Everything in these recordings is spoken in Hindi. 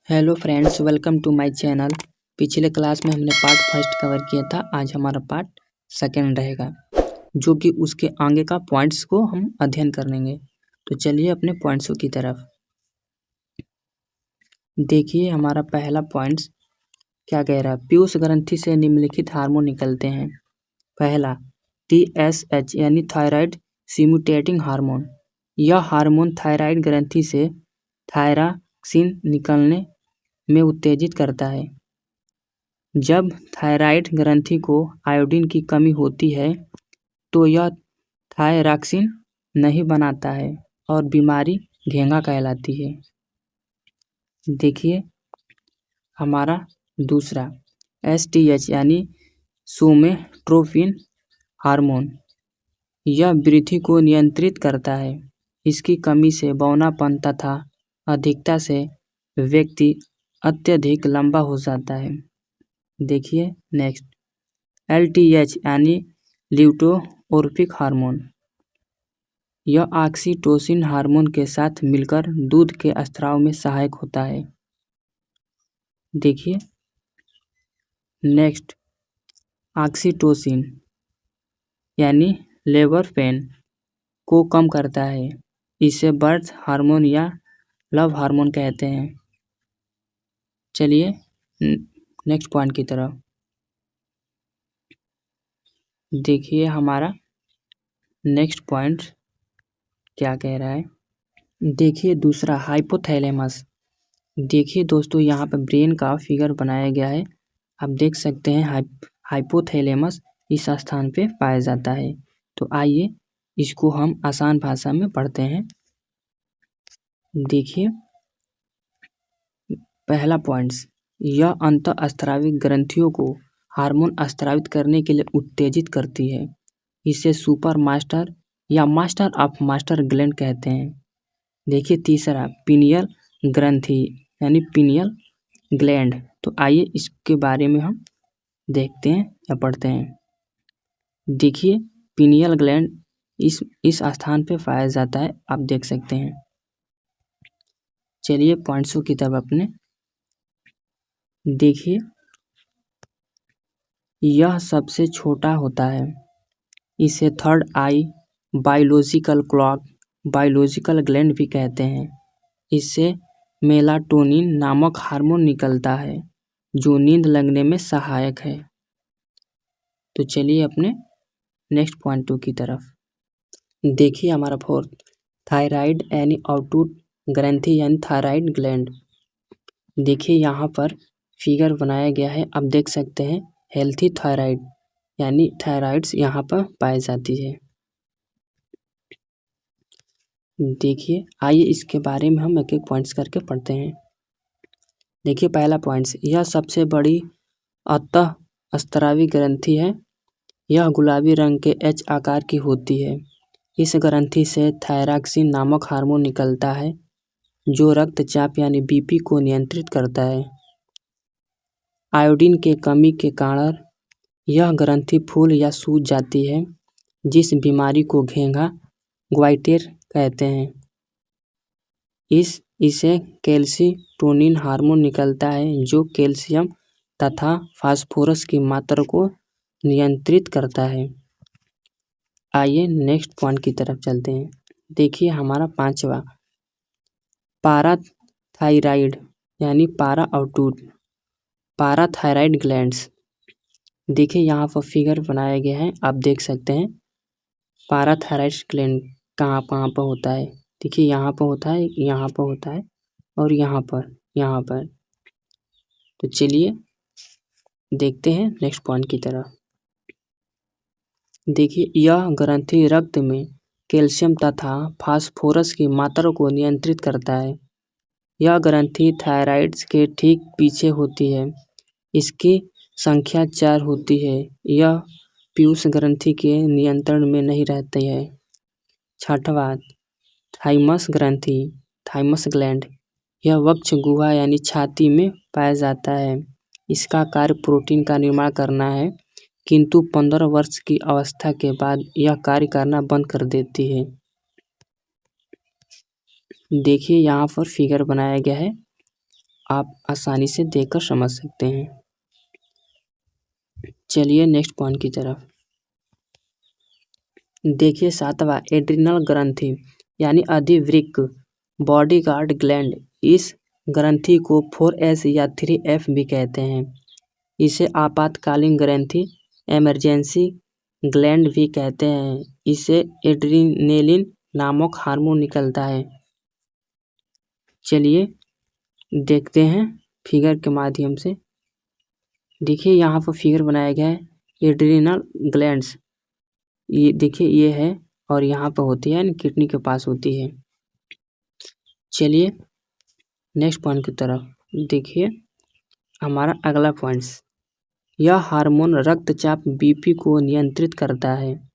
Hello friends, welcome to my channel. पिछले क्लास में हमने पार्ट फर्स्ट कवर किया था। आज हमारा पार्ट सेकंड रहेगा, जो कि उसके आगे का पॉइंट्स को हम अध्ययन करेंगे। तो चलिए अपने पॉइंट्सों की तरफ देखिए। हमारा पहला पॉइंट्स क्या कह रहा है? पीयूष ग्रंथि से निम्नलिखित हार्मोन निकलते हैं। पहला TSH यानी थायराइड स्टिमुलेटिंग हार्मोन। यह हार्मोन थायराइड ग्रंथि से थायरॉक्सिन निकलने में उत्तेजित करता है। जब थायराइड ग्रंथि को आयोडीन की कमी होती है तो यह थायरॉक्सिन नहीं बनाता है और बीमारी घेंघा कहलाती है। देखिए हमारा दूसरा STH यानी सोमेट्रोपिन हार्मोन। यह वृद्धि को नियंत्रित करता है। इसकी कमी से बौनापन तथा अधिकता से व्यक्ति अत्यधिक लंबा हो जाता है। देखिए नेक्स्ट LTH यानी ल्यूटेरोर्पिक हार्मोन। यह ऑक्सीटोसिन हार्मोन के साथ मिलकर दूध के स्राव में सहायक होता है। देखिए नेक्स्ट ऑक्सीटोसिन यानी लेबर पेन को कम करता है। इसे बर्थ हार्मोन या लव हार्मोन कहते हैं। चलिए नेक्स्ट पॉइंट की तरफ देखिए। हमारा नेक्स्ट पॉइंट क्या कह रहा है? देखिए दूसरा हाइपोथैलेमस। देखिए दोस्तों, यहाँ पर ब्रेन का फिगर बनाया गया है। आप देख सकते हैं हाइपोथैलेमस इस स्थान पे पाया जाता है। तो आइए इसको हम आसान भाषा में पढ़ते हैं। देखिए पहला पॉइंट्स, यह अंतःस्रावी ग्रंथियों को हार्मोन स्रावित करने के लिए उत्तेजित करती है। इसे सुपर मास्टर या मास्टर ऑफ मास्टर ग्लैंड कहते हैं। देखिए तीसरा पीनियल ग्रंथि यानी पीनियल ग्लैंड। तो आइए इसके बारे में हम देखते हैं या पढ़ते हैं। देखिए पीनियल ग्लैंड इस स्थान पे पाया जाता है, आप देख सकते हैं। चलिए पॉइंट्सों की तरफ अपने देखिए। यह सबसे छोटा होता है। इसे थर्ड आई बायोलॉजिकल क्लॉक बायोलॉजिकल ग्लैंड भी कहते हैं। इससे मेलाटोनिन नामक हार्मोन निकलता है जो नींद लगने में सहायक है। तो चलिए अपने नेक्स्ट पॉइंट 2 की तरफ देखिए। हमारा फोर्थ थायराइड यानी आउटपुट ग्रंथि यानी थायराइड ग्लैंड। देखिए यहाँ पर फिगर बनाया गया है, आप देख सकते हैं। हेल्थी थायराइड यानी थायराइड्स यहाँ पर पाई जाती है। देखिए आइए इसके बारे में हम एक एक पॉइंट्स करके पढ़ते हैं। देखिए पहला पॉइंट्स, यह सबसे बड़ी अंतःस्रावी ग्रंथि है। यह गुलाबी रंग के H आकार की होती है। इस ग्रंथि से थायरॉक्सिन नामक हार्मोन निकलता है जो रक्तचाप यानी BP को नियंत्रित करता है। आयोडीन के कमी के कारण यह ग्रंथि फूल या सूज जाती है, जिस बीमारी को घेंघा ग्वाइटर कहते हैं। इसे कैल्सिटोनिन हार्मोन निकलता है जो कैल्शियम तथा फास्फोरस की मात्रा को नियंत्रित करता है। आइए नेक्स्ट पॉइंट की तरफ चलते हैं। देखिए हमारा पांचवा पाराथायराइड यानी पाराथायराइड ग्लैंड्स। देखिए यहाँ पर फिगर बनाया गया है, आप देख सकते हैं। पाराथायराइड ग्लैंड कहाँ पर होता है? देखिए यहाँ पर होता है, यहाँ पर होता है और यहाँ पर। तो चलिए देखते हैं नेक्स्ट पॉइंट की तरफ। देखिए यह ग्रंथि रक्त में कैल्शियम तथा फास्फोरस की मात्रा को नियंत्रित करता है। यह ग्रंथि थायराइड्स के ठीक पीछे होती है। इसकी संख्या 4 होती है। यह पीयूष ग्रंथि के नियंत्रण में नहीं रहती है। छठवां थाइमस ग्रंथि थाइमस ग्लैंड। यह वक्ष गुहा यानी छाती में पाया जाता है। इसका कार्य प्रोटीन का निर्माण करना है, किंतु 15 वर्ष की अवस्था के बाद यह कार्य करना बंद कर देती है। देखिए यहाँ पर फिगर बनाया गया है, आप आसानी से देखकर समझ सकते हैं। चलिए नेक्स्ट पॉइंट की तरफ देखिए। 7वां एड्रिनल ग्रंथि यानी अधिवृक्क बॉडीगार्ड ग्लैंड। इस ग्रंथि को 4S या 3F भी कहते हैं। इसे आपातकालीन ग्रंथि इमरजेंसी ग्लैंड भी कहते हैं। इसे एड्रिनेलिन नामक हार्मोन निकलता है। चलिए देखते हैं फिगर के माध्यम से। देखिए यहाँ पर फिगर बनाया गया है एड्रिनल ग्लैंड्स। ये देखिए ये है और यहाँ पर होती है किडनी के पास होती है। चलिए नेक्स्ट पॉइंट की तरफ देखिए। हमारा अगला पॉइंट्स, यह हार्मोन रक्तचाप बीपी को नियंत्रित करता है।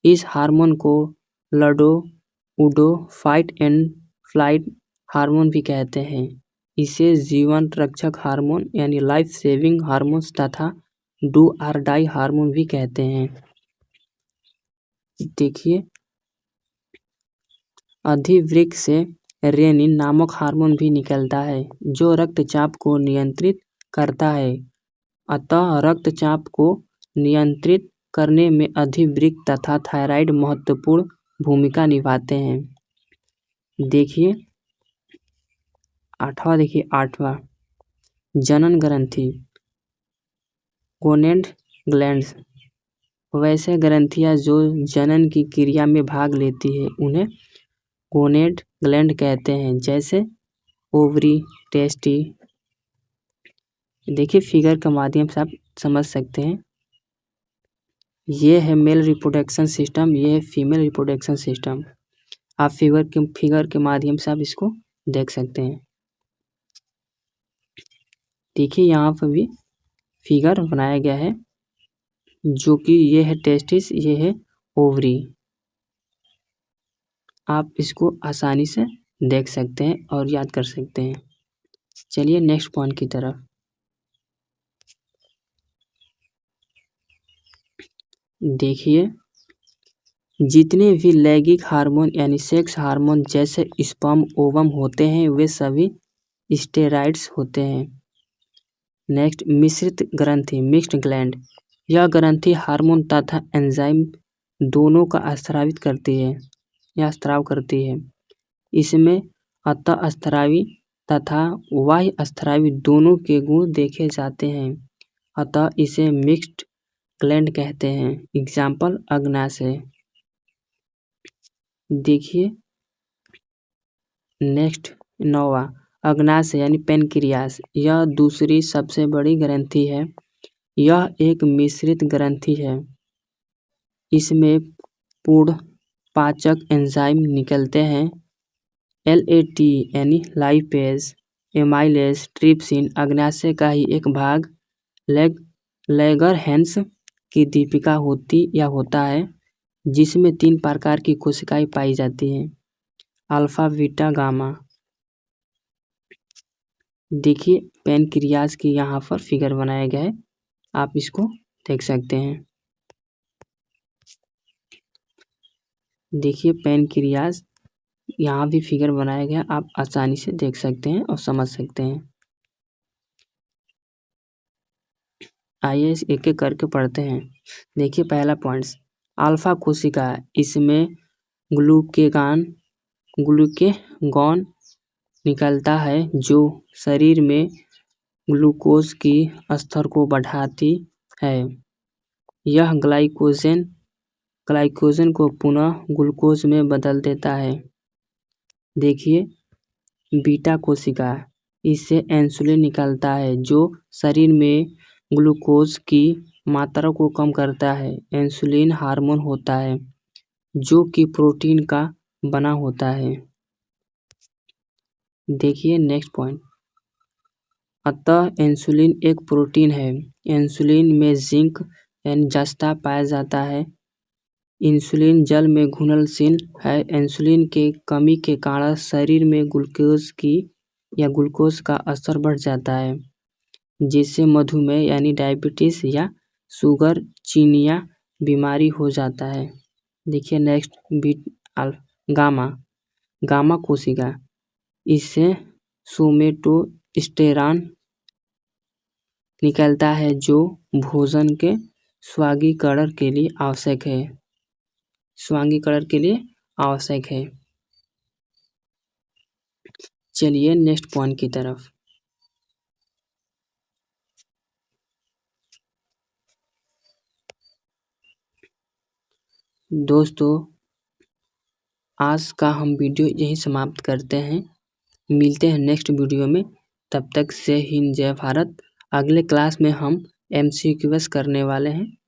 इस हार्मोन को लडो फाइट एंड फ्लाइट हार्मोन भी कहते हैं। इसे जीवन रक्षक हार्मोन यानी लाइफ सेविंग हार्मोन्स तथा डू और डाई हार्मोन भी कहते हैं। देखिए अधिवृक्क से रेनिन नामक हार्मोन भी निकलता है जो रक्तचाप को नियंत्रित करता है। अतः रक्तचाप को नियंत्रित करने में अधिवृक्क तथा थायराइड महत्वपूर्ण भूमिका निभाते हैं। देखिए आठवां जनन ग्रंथि गोनेड ग्लैंड्स। वैसे ग्रंथियां जो जनन की क्रिया में भाग लेती है उन्हें गोनेड ग्लैंड कहते हैं, जैसे ओवरी, टेस्टी। देखिए फिगर के माध्यम से आप समझ सकते हैं। ये है मेल रिप्रोडक्शन सिस्टम, ये है फीमेल रिप्रोडक्शन सिस्टम। आप फिगर के माध्यम से आप इसको देख सकते हैं। देखिए यहाँ पर भी फिगर बनाया गया है जो कि ये है टेस्टिस, ये है ओवरी। आप इसको आसानी से देख सकते हैं और याद कर सकते हैं। चलिए नेक्स्ट पॉइंट की तरफ देखिए। जितने भी लैंगिक हार्मोन यानी सेक्स हार्मोन जैसे स्पर्म ओवम होते हैं वे सभी स्टेरॉइड्स होते हैं। नेक्स्ट मिश्रित ग्रंथि मिक्स्ड ग्लैंड। यह ग्रंथि हार्मोन तथा एंजाइम दोनों का स्रावित करती है या स्राव करती है। इसमें अंतःस्रावी तथा बाह्य स्रावी दोनों के गुण देखे जाते हैं, अतः इसे मिक्स्ड ग्लैंड कहते हैं। एग्जाम्पल अग्नाशय। देखिए नेक्स्ट 9वां अग्नाशय यानी पेनक्रियास। यह दूसरी सबसे बड़ी ग्रंथि है। यह एक मिश्रित ग्रंथि है। इसमें पूर्ण पाचक एंजाइम निकलते हैं। LAT यानी लाइपेज, एमाइलेज, ट्रिप्सिन अग्नाशय का ही एक भाग लैगरहैंस की दीपिका होता है, जिसमें 3 प्रकार की कोशिकाएं पाई जाती हैं, अल्फा, बीटा, गामा। देखिए पेनक्रियास की यहाँ पर फिगर बनाया गया है, आप इसको देख सकते हैं। देखिए पेनक्रियास यहाँ भी फिगर बनाया गया, आप आसानी से देख सकते हैं और समझ सकते हैं। आइए एक एक करके पढ़ते हैं। देखिए पहला पॉइंट्स, अल्फा कोशिका। इसमें ग्लूकेगॉन निकलता है जो शरीर में ग्लूकोज की स्तर को बढ़ाती है। यह ग्लाइकोजन को पुनः ग्लूकोज में बदल देता है। देखिए बीटा कोशिका। इससे इंसुलिन निकलता है जो शरीर में ग्लूकोज की मात्रा को कम करता है। इंसुलिन हार्मोन होता है जो कि प्रोटीन का बना होता है। देखिए नेक्स्ट पॉइंट, अतः इंसुलिन एक प्रोटीन है। इंसुलिन में जिंक यानी जस्ता पाया जाता है। इंसुलिन जल में घुलनशील है। इंसुलिन के कमी के कारण शरीर में ग्लूकोज का स्तर बढ़ जाता है, जिससे मधुमेह यानी डायबिटीज या शुगर चीनिया बीमारी हो जाता है। देखिए नेक्स्ट गामा कोशिका। इससे स्टेरान निकलता है जो भोजन के स्वांगीकरण के लिए आवश्यक है। स्वांगीकरण के लिए आवश्यक है। चलिए नेक्स्ट पॉइंट की तरफ। दोस्तों आज का हम वीडियो यहीं समाप्त करते हैं। मिलते हैं नेक्स्ट वीडियो में। तब तक जय हिंद जय भारत। अगले क्लास में हम MCQs करने वाले हैं।